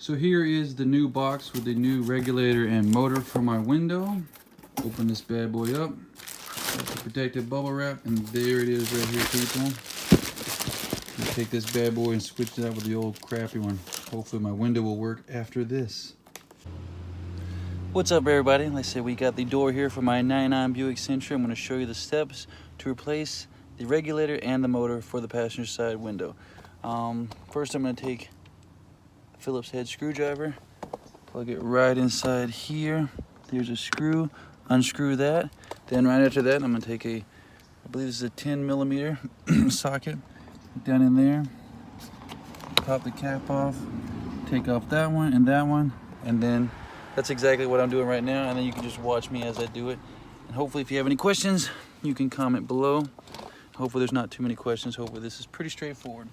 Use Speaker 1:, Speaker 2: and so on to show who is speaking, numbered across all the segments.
Speaker 1: So here is the new box with the new regulator and motor for my window. Open this bad boy up. Got the protective bubble wrap, and there it is right here, people. I'll take this bad boy and switch it out with the old crappy one. Hopefully my window will work after this. What's up, everybody? Like I said, we got the door here for my 99 Buick Century. I'm going to show you the steps to replace the regulator and the motor for the passenger side window. First, I'm going to take a Phillips head screwdriver, plug it right inside here. There's a screw, unscrew that. Then right after that, I'm going to take I believe this is a 10mm socket, down in there, pop the cap off, take off that one, and then that's exactly what I'm doing right now, and then you can just watch me as I do it. And hopefully if you have any questions, you can comment below. Hopefully there's not too many questions. Hopefully this is pretty straightforward.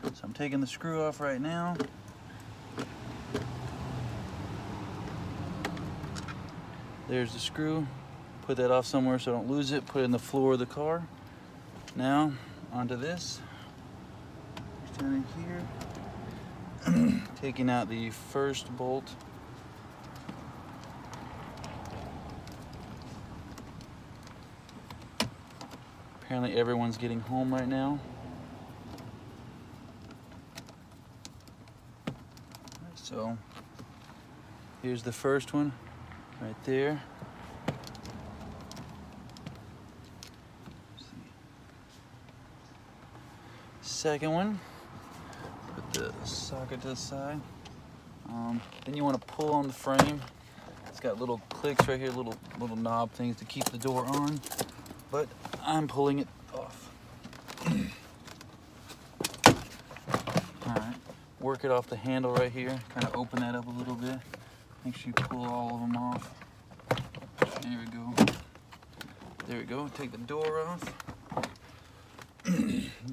Speaker 1: So I'm taking the screw off right now. There's the screw. Put that off somewhere so I don't lose it. Put it in the floor of the car. Now onto this. Standing here. Taking out the first bolt. Apparently everyone's getting home right now. So here's the first one right there. Second one. Put the socket to the side. Then you want to pull on the frame. It's got little clicks right here, little knob things to keep the door on, but I'm pulling it off. All right, work it off the handle right here. Kind of open that up a little bit. Make sure you pull all of them off. There we go. There we go. Take the door off.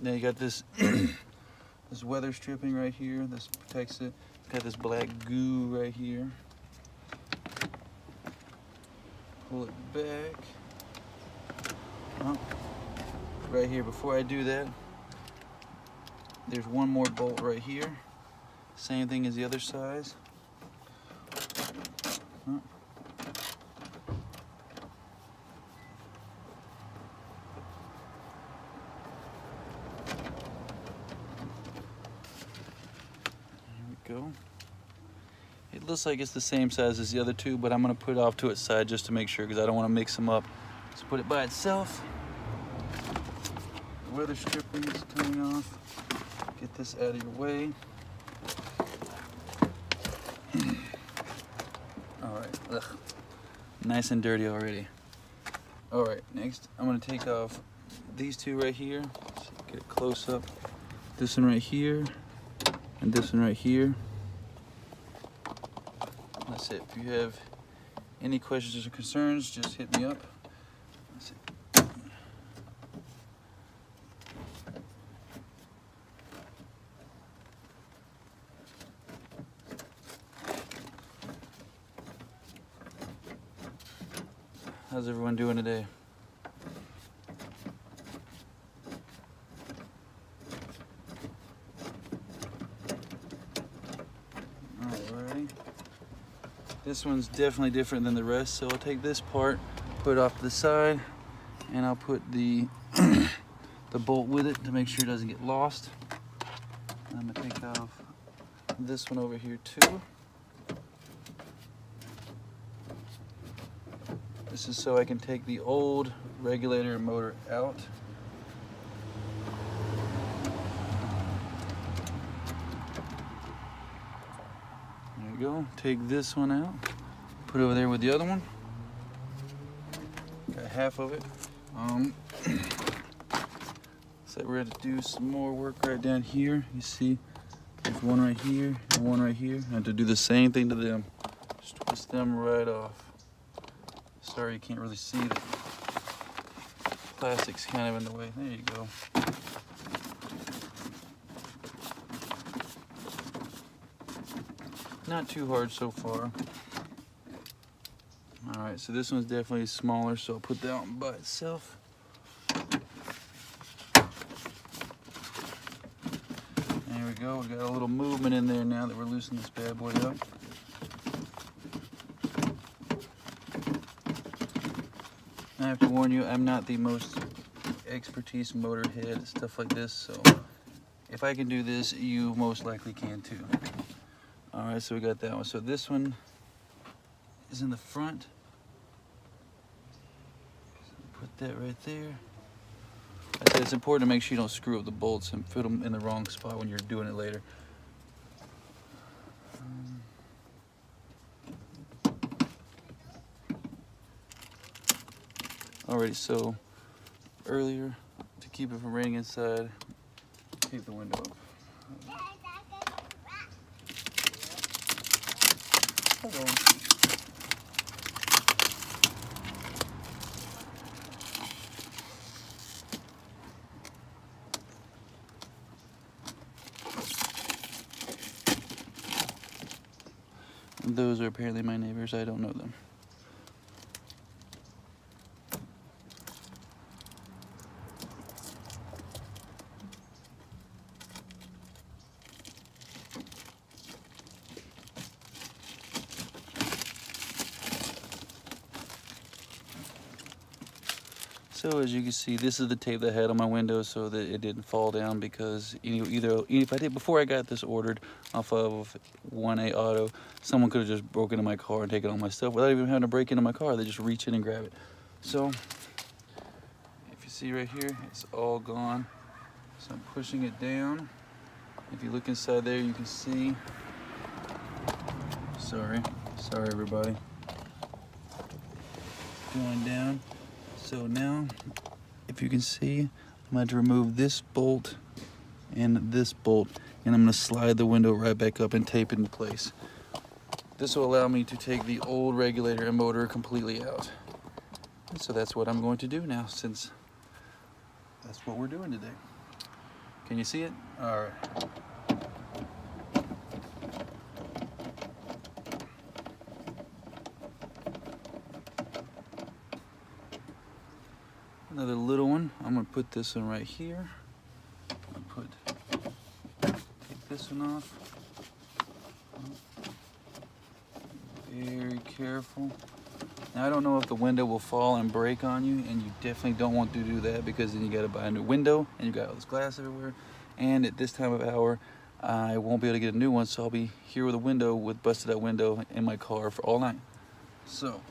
Speaker 1: Now you got this. This weather stripping right here, this protects it. Got this black goo right here. Pull it back. Oh, right here, before I do that, there's one more bolt right here. Same thing as the other side. Oh. Go. It looks like it's the same size as the other two, but I'm going to put it off to its side just to make sure, because I don't want to mix them up. Let's put it by itself. The weather stripping is coming off. Get this out of your way. Alright, ugh. Nice and dirty already. Alright, next I'm going to take off these two right here. Let's get it close up. This one right here. And this one right here. That's it. If you have any questions or concerns, just hit me up. That's it. How's everyone doing today? This one's definitely different than the rest, so I'll take this part, put it off to the side, and I'll put the the bolt with it to make sure it doesn't get lost. I'm gonna take off this one over here too. This is so I can take the old regulator and motor out. There we go. Take this one out. Put it over there with the other one. Got half of it. So we're going to do some more work right down here. You see, there's one right here and one right here. I have to do the same thing to them. Just twist them right off. Sorry, you can't really see the plastic's kind of in the way. There you go. Not too hard so far. All right, so this one's definitely smaller, so I'll put that one by itself. There we go. We got a little movement in there now that we're loosening this bad boy up. I have to warn you, I'm not the most expertise motorhead, stuff like this, so if I can do this, you most likely can too. Alright, so we got that one. So this one is in the front. Put that right there. I said it's important to make sure you don't screw up the bolts and put them in the wrong spot when you're doing it later. Alrighty, so earlier, to keep it from raining inside, keep the window up. Hello. And those are apparently my neighbors. I don't know them. So as you can see, this is the tape that I had on my window so that it didn't fall down, because if I did before I got this ordered off of 1A Auto, someone could have just broken into my car and taken all my stuff without even having to break into my car. They just reach in and grab it. So if you see right here, it's all gone. So I'm pushing it down. If you look inside there, you can see. Sorry everybody. Going down. So now, if you can see, I'm going to remove this bolt and this bolt, and I'm going to slide the window right back up and tape it in place. This will allow me to take the old regulator and motor completely out. And so that's what I'm going to do now, since that's what we're doing today. Can you see it? All right. Another little one. I'm gonna put this one right here. Take this one off. Very careful. Now I don't know if the window will fall and break on you, and you definitely don't want to do that, because then you gotta buy a new window and you got all this glass everywhere. And at this time of hour, I won't be able to get a new one, so I'll be here with a window, with busted out window in my car for all night. So.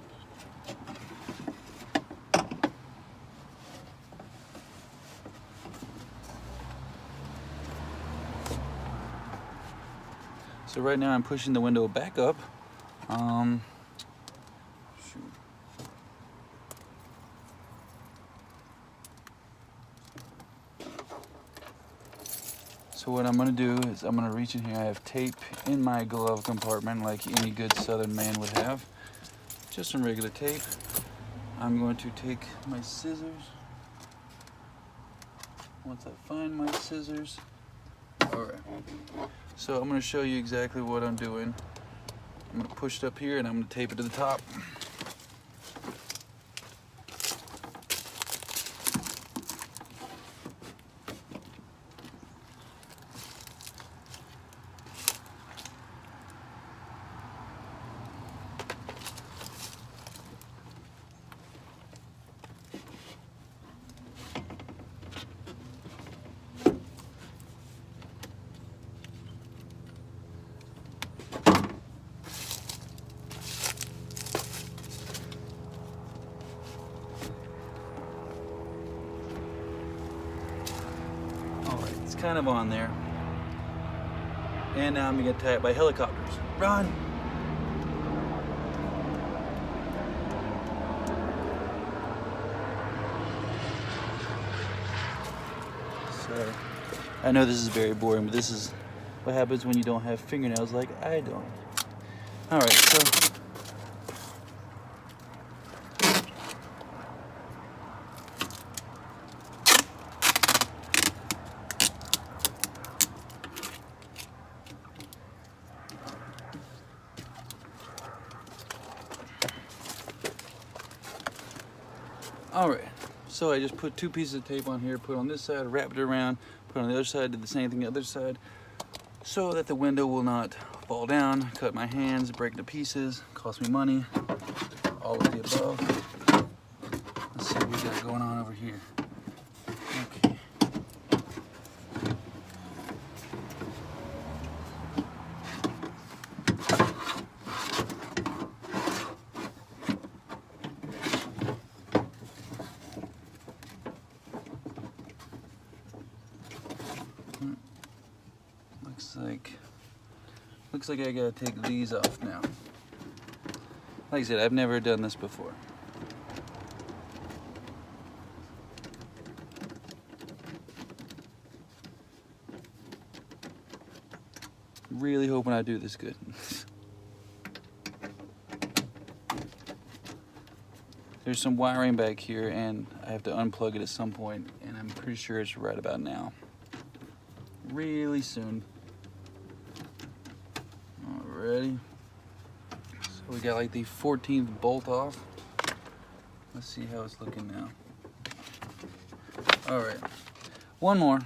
Speaker 1: So right now I'm pushing the window back up. Shoot. So what I'm gonna do is I'm gonna reach in here. I have tape in my glove compartment like any good Southern man would have. Just some regular tape. I'm going to take my scissors. Once I find my scissors. All right. So I'm going to show you exactly what I'm doing. I'm going to push it up here and I'm going to tape it to the top. It's kind of on there. And now I'm gonna get tied by helicopters. Run! So, I know this is very boring, but this is what happens when you don't have fingernails like I don't. Alright, so alright, so I just put two pieces of tape on here, put on this side, wrap it around, put on the other side, did the same thing the other side. so that the window will not fall down, cut my hands, break to pieces, cost me money, all of the above. Let's see what we got going on over here. Okay. Looks like I gotta take these off now. Like I said, I've never done this before. Really hoping I do this good. There's some wiring back here and I have to unplug it at some point, and I'm pretty sure it's right about now. Really soon. Alrighty. So we got like the 14th bolt off. Let's see how it's looking now. Alright. One more.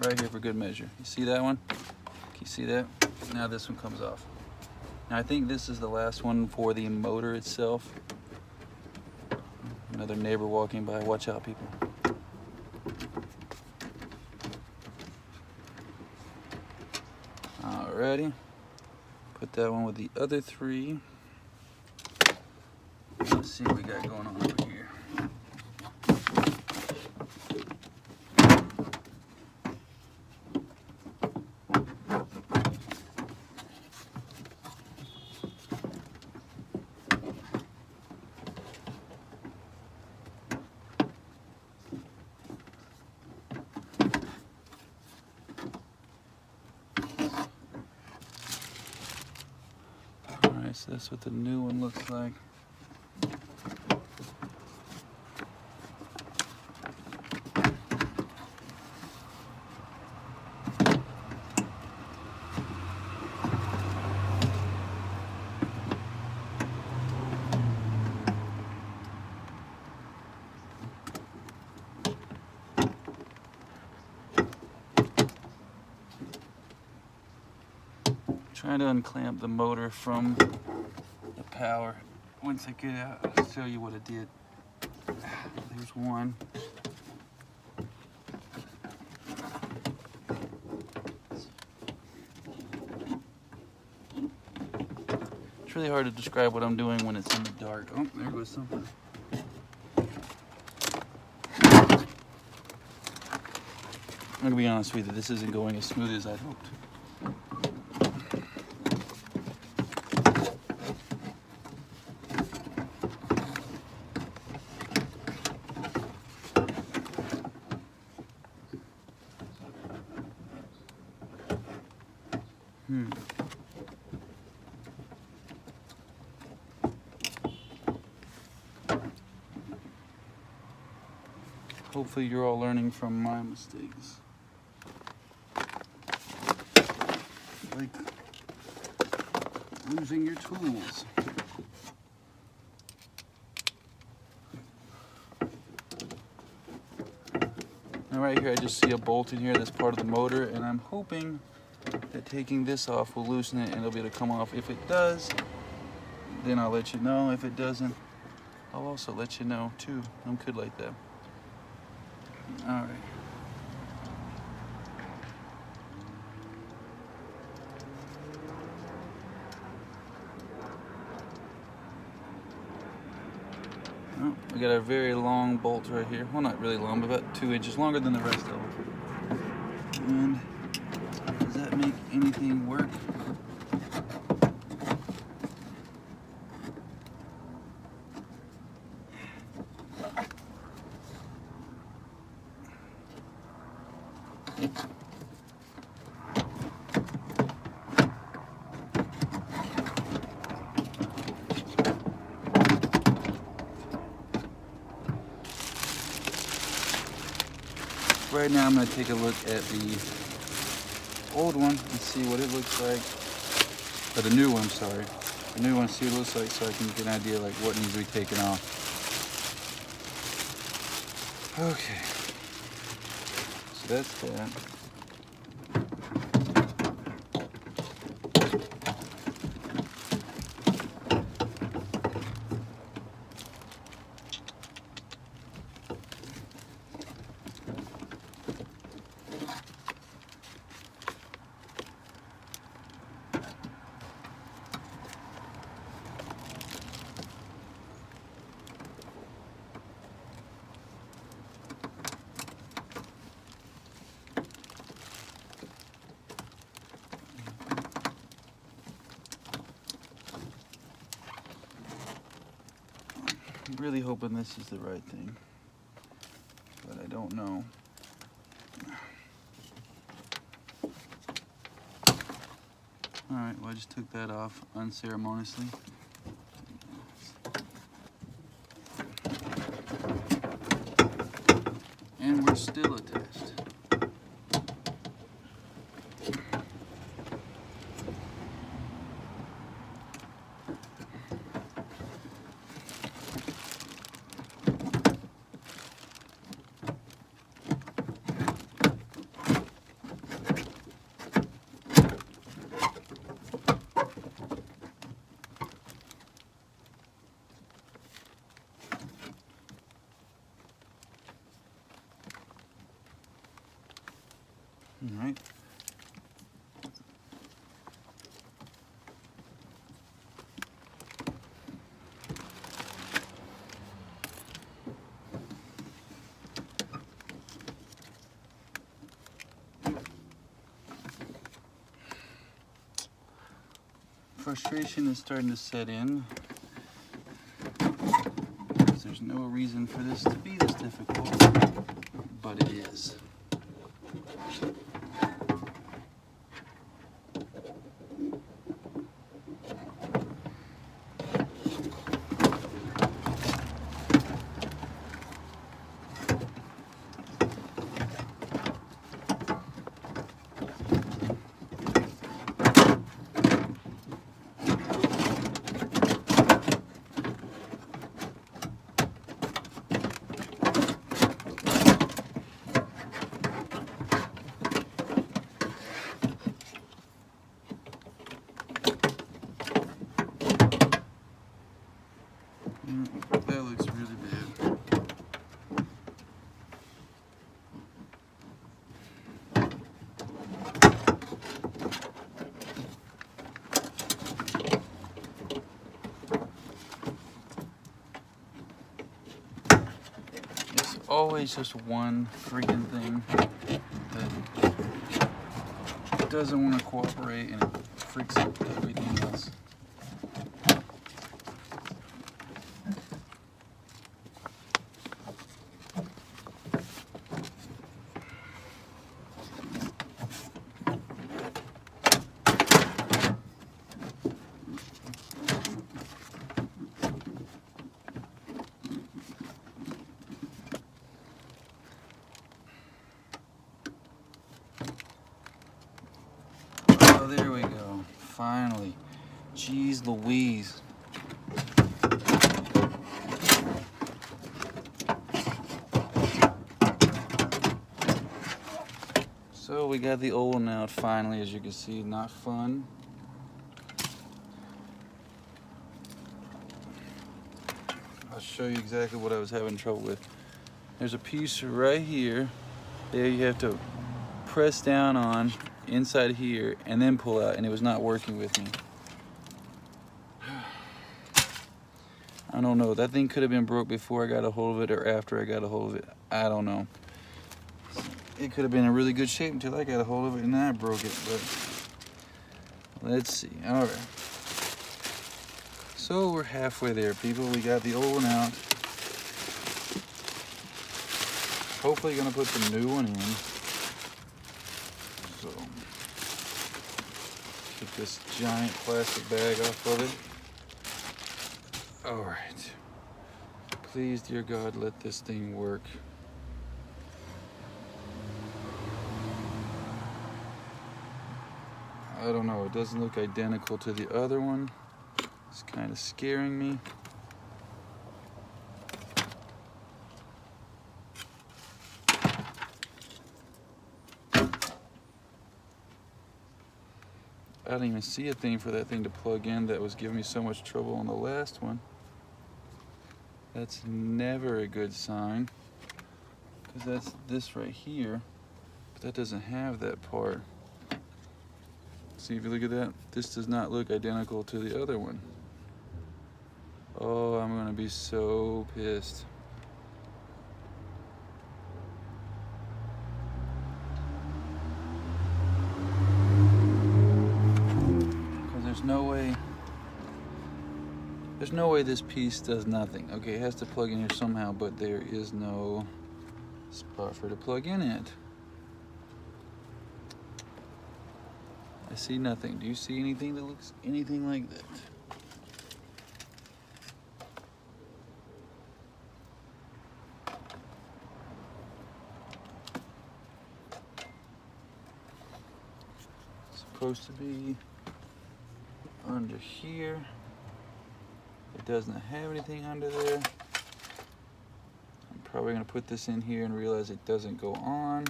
Speaker 1: Right here for good measure. You see that one? Can you see that? Now this one comes off. Now I think this is the last one for the motor itself. Another neighbor walking by. Watch out, people. Alrighty. Put that one with the other three. Let's see what we got going on over here. So that's what the new one looks like. Trying to unclamp the motor from the power. Once I get out, I'll show you what it did. There's one. It's really hard to describe what I'm doing when it's in the dark. Oh, there goes something. I'm gonna be honest with you, this isn't going as smooth as I'd hoped. Hopefully you're all learning from my mistakes. Like losing your tools. Now right here I just see a bolt in here that's part of the motor, and I'm hoping that taking this off will loosen it and it'll be able to come off. If it does, then I'll let you know. If it doesn't, I'll also let you know too. I'm good like that. All right. Oh, we got a very long bolt right here. Well, not really long, but about 2 inches longer than the rest of them. And does that make anything work? Right now I'm going to take a look at the old one and see what it looks like. Or the new one, sorry. The new one, see what it looks like, so I can get an idea like what needs to be taken off. Okay. So that's that. really hoping this is the right thing, but I don't know. Alright, well I just took that off unceremoniously. And we're still attached. All right. Frustration is starting to set in because there's no reason for this to be this difficult, but it is. That looks really bad. It's always just one freaking thing that doesn't want to cooperate and it freaks out everything else. Oh, there we go. Finally. Jeez Louise. So we got the old one out finally, as you can see. Not fun. I'll show you exactly what I was having trouble with. There's a piece right here. There you have to press down on inside here and then pull out, and it was not working with me. I don't know. That thing could have been broke before I got a hold of it or after I got a hold of it. I don't know. It could have been in really good shape until I got a hold of it and then I broke it, but let's see. All right. So we're halfway there, people. We got the old one out. Hopefully gonna put the new one in. So get this giant plastic bag off of it. All right. Please, dear God, let this thing work. I don't know, it doesn't look identical to the other one. It's kind of scaring me. I didn't even see a thing for that thing to plug in that was giving me so much trouble on the last one. That's never a good sign, because that's this right here, but that doesn't have that part. See, if you look at that, this does not look identical to the other one. Oh, I'm gonna be so pissed. Because there's no way There's no way this piece does nothing. Okay, it has to plug in here somehow, but there is no spot for it to plug in it. I see nothing. Do you see anything that looks anything like that? It's supposed to be under here. It doesn't have anything under there. I'm probably gonna put this in here and realize it doesn't go on,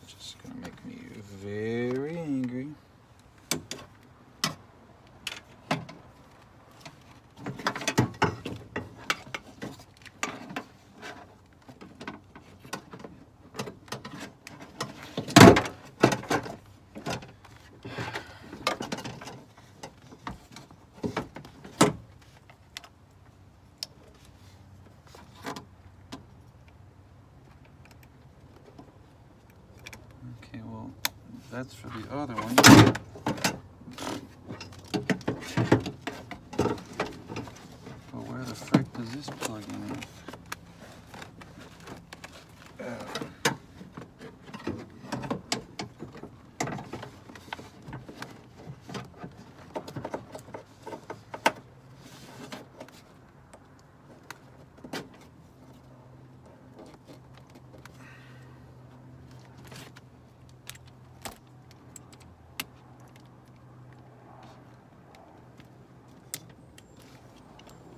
Speaker 1: which is gonna make me very angry. Okay, well, that's for the other one. But where the frick does this plug in?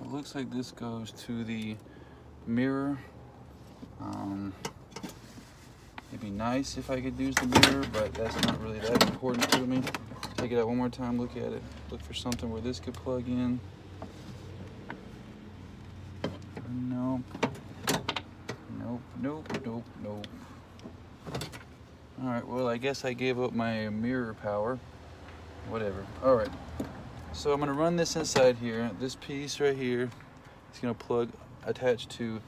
Speaker 1: It looks like this goes to the mirror. It'd be nice if I could use the mirror, but that's not really that important to me. Take it out one more time, look at it. Look for something where this could plug in. Nope. Nope, nope, nope, nope. Alright, well, I guess I gave up my mirror power. Whatever. Alright. So I'm going to run this inside here. This piece right here is going to plug attached to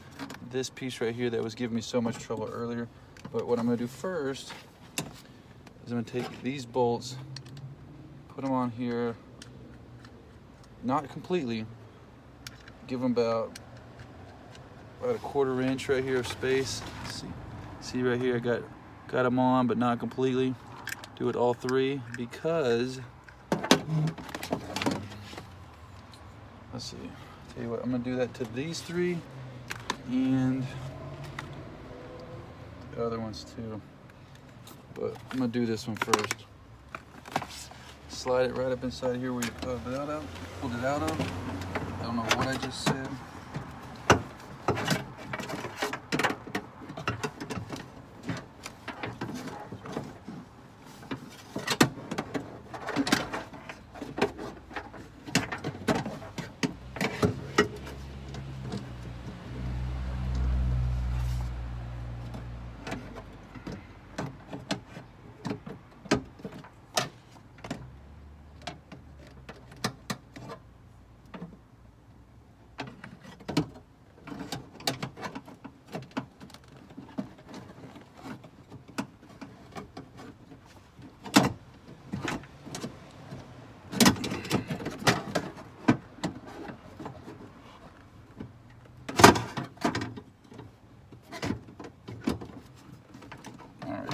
Speaker 1: this piece right here that was giving me so much trouble earlier. But what I'm going to do first is I'm going to take these bolts, put them on here, not completely, give them about a 1/4 inch right here of space. See right here, I got them on, but not completely. Do it all three because let's see. Tell you what, I'm gonna do that to these three and the other ones too. But I'm gonna do this one first. Slide it right up inside here where you pulled it out of. I don't know what I just said.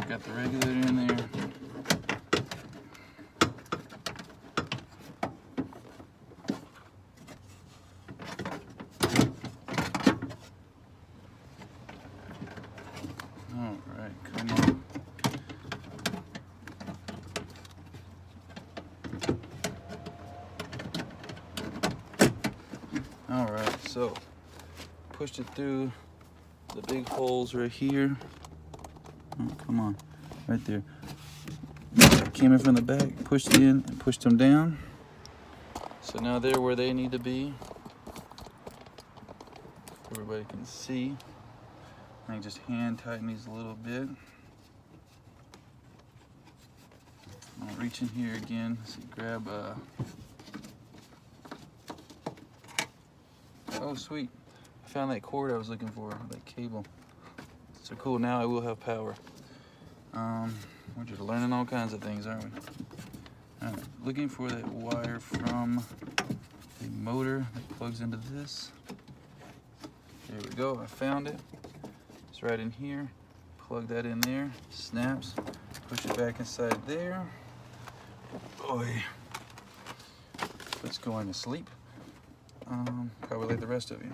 Speaker 1: Got the regulator in there. All right, come on. All right, so pushed it through the big holes right here. Oh, come on, right there. Came in from the back, pushed in, and pushed them down. So now they're where they need to be. Everybody can see. I can just hand tighten these a little bit. I'll reach in here again. So grab oh sweet. I found that cord I was looking for, that cable. So cool, now I will have power. We're just learning all kinds of things, aren't we? All right, looking for that wire from the motor that plugs into this. There we go, I found it. It's right in here. Plug that in there, snaps, push it back inside there. Boy, it's going to sleep. Probably like the rest of you.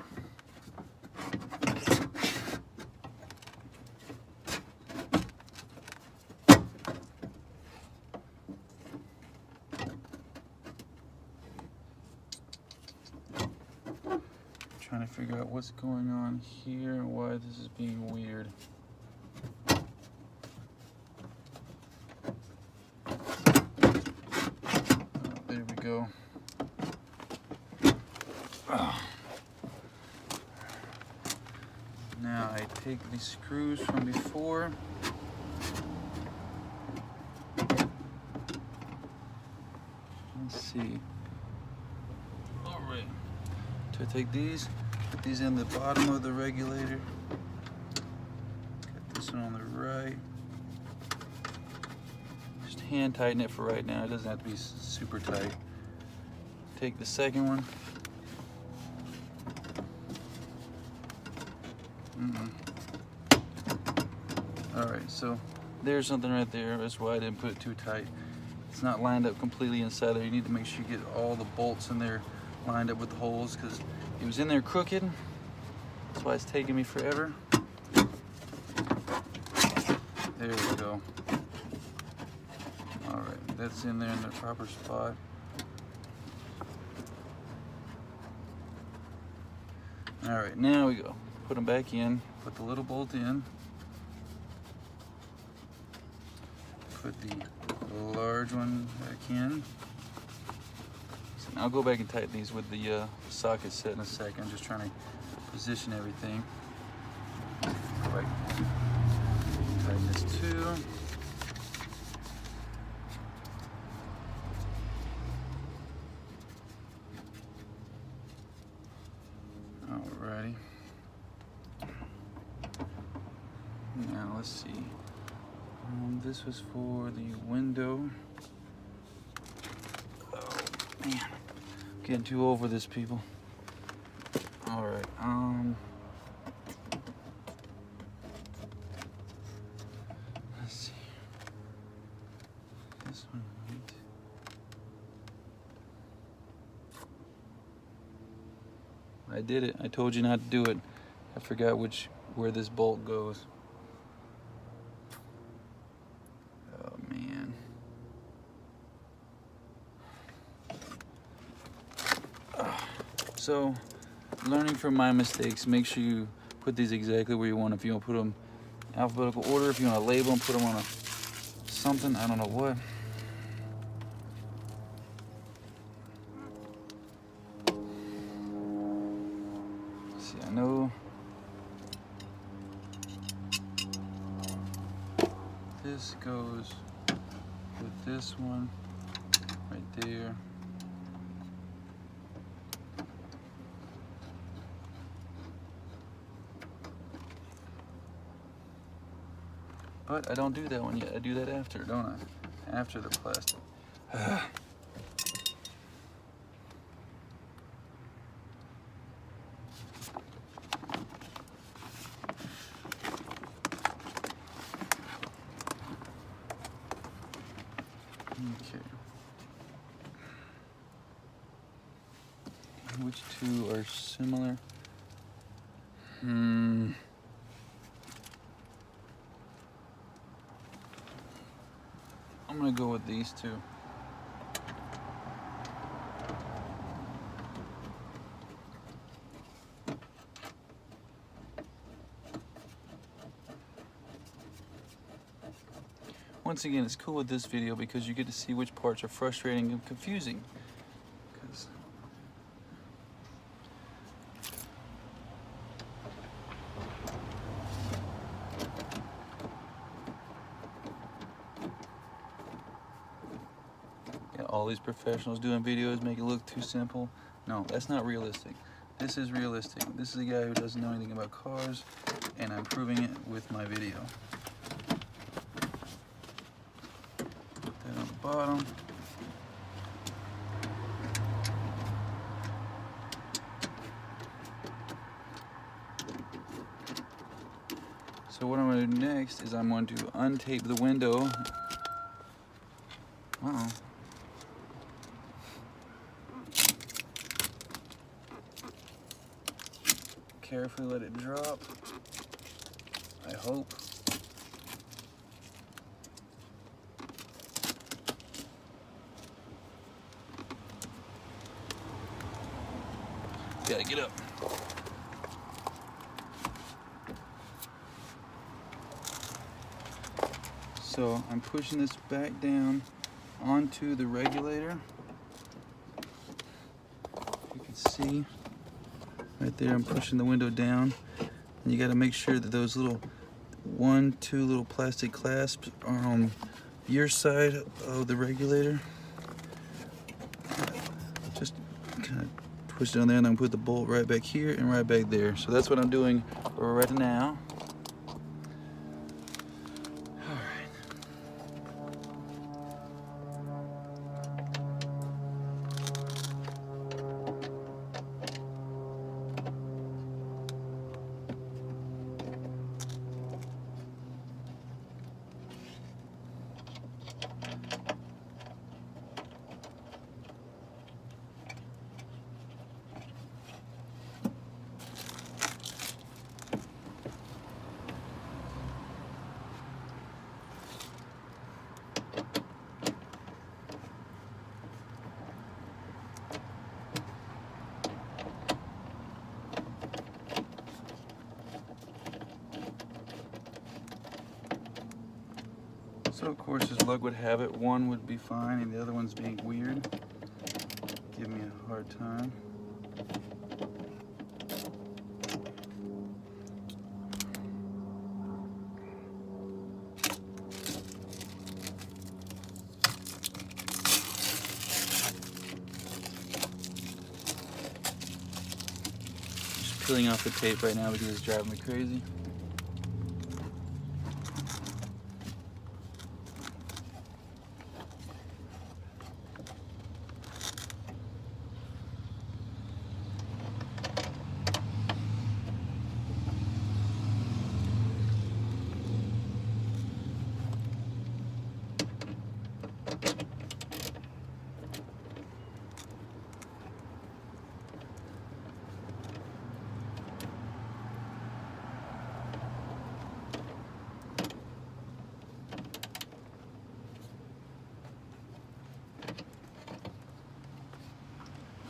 Speaker 1: Trying to figure out what's going on here and why this is being weird. There we go. Now I take the screws from before. Let's see. All right. So I take these, put these in the bottom of the regulator. Got this one on the right. Just hand tighten it for right now. It doesn't have to be super tight. Take the second one. All right, so there's something right there. That's why I didn't put it too tight. It's not lined up completely inside there. You need to make sure you get all the bolts in there lined up with the holes, because it was in there crooked. That's why it's taking me forever. There we go. All right, that's in there in the proper spot. All right, now we go. Put them back in, put the little bolt in, put the large one back in. So now I'll go back and tighten these with the socket set in a second. I'm just trying to position everything. Right. Tighten this too. Alrighty. Now let's see. This was for the window. Oh man, getting too over this, people. All right. Let's see. This one, right? I did it. I told you not to do it. I forgot where this bolt goes. So, learning from my mistakes, make sure you put these exactly where you want. If you want to put them in alphabetical order, if you want to label them, put them on something, I don't know what. Let's see, I know this goes with this one right there. But I don't do that one yet. I do that after, don't I? After the plastic. Okay. Which two are similar? I'm gonna go with these two. Once again, it's cool with this video because you get to see which parts are frustrating and confusing. All these professionals doing videos make it look too simple. No, that's not realistic. This is realistic. This is a guy who doesn't know anything about cars, and I'm proving it with my video. Put that on the bottom. So what I'm going to do next is I'm going to untape the window. Uh-oh. Carefully let it drop. I hope. Gotta get up. So I'm pushing this back down onto the regulator. You can see right there, I'm pushing the window down. And you gotta make sure that those little 2 little plastic clasps are on your side of the regulator. Just kind of twist down there and then put the bolt right back here and right back there. So that's what I'm doing right now. So of course, as luck would have it, one would be fine and the other one's being weird. Give me a hard time. Just peeling off the tape right now because it's driving me crazy.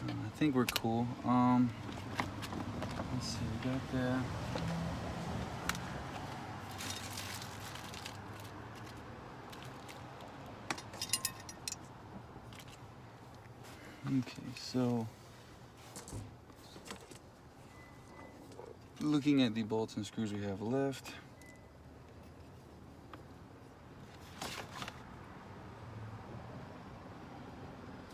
Speaker 1: I think we're cool. Let's see, we got that. Okay, so looking at the bolts and screws we have left.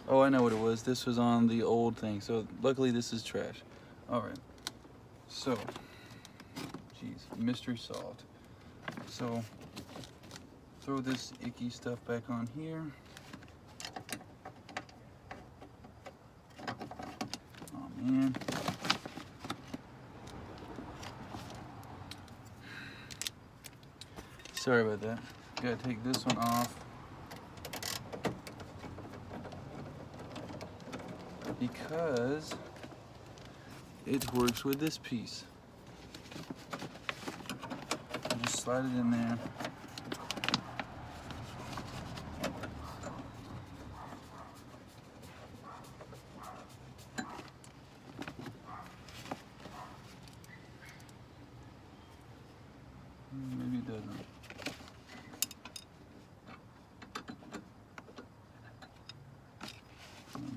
Speaker 1: Oh, I know what it was. This was on the old thing. So luckily this is trash. All right. So, geez, mystery solved. So throw this icky stuff back on here. Oh man. Sorry about that. Gotta take this one off. Because it works with this piece. Just slide it in there. Maybe it doesn't.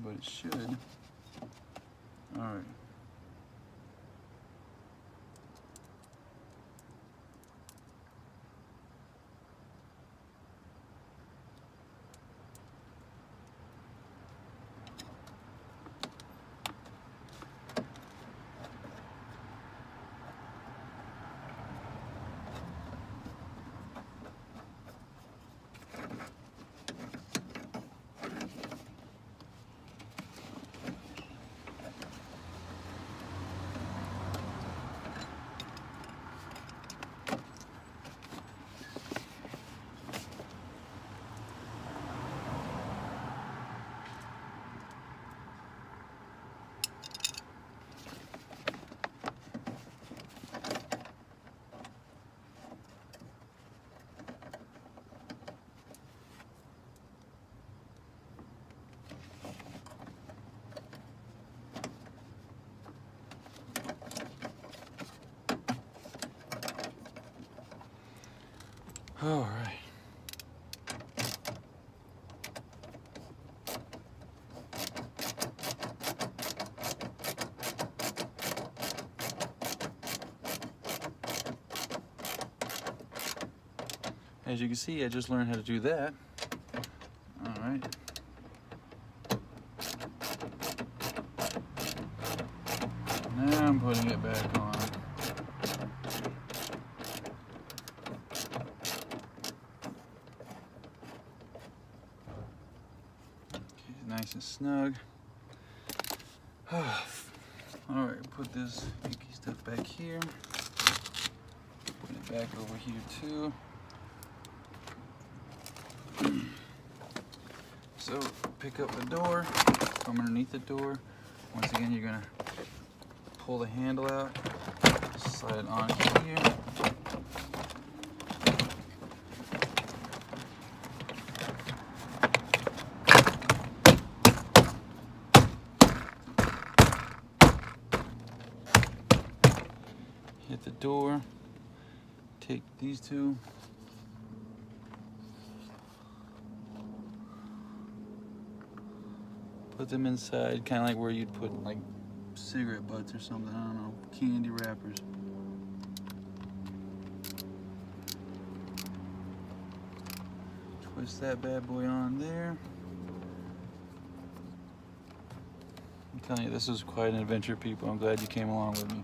Speaker 1: But it should. All right. All right. As you can see, I just learned how to do that. All right. Now I'm putting it back on. Okay, nice and snug. All right, put this icky stuff back here. Put it back over here too. So pick up the door from underneath the door. Once again, you're gonna pull the handle out, slide it on here. Hit the door, take these two, put them inside, kind of like where you'd put like cigarette butts or something, I don't know, candy wrappers. Twist that bad boy on there. I'm telling you, this was quite an adventure, people. I'm glad you came along with me.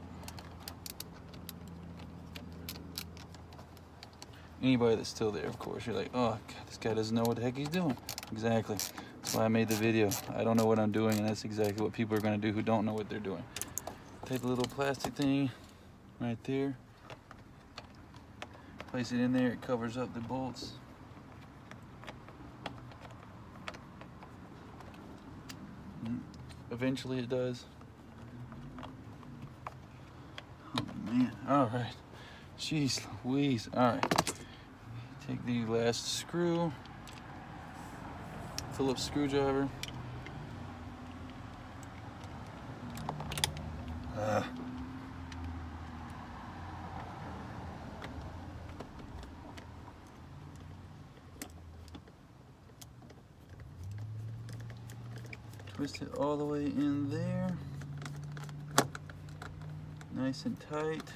Speaker 1: Anybody that's still there, of course, you're like, oh, God, this guy doesn't know what the heck he's doing. Exactly. That's why I made the video. I don't know what I'm doing, and that's exactly what people are going to do who don't know what they're doing. Take the little plastic thing right there. Place it in there. It covers up the bolts. Eventually it does. Oh, man. All right. Jeez Louise. All right. Take the last screw, Phillips screwdriver. Twist it all the way in there, nice and tight.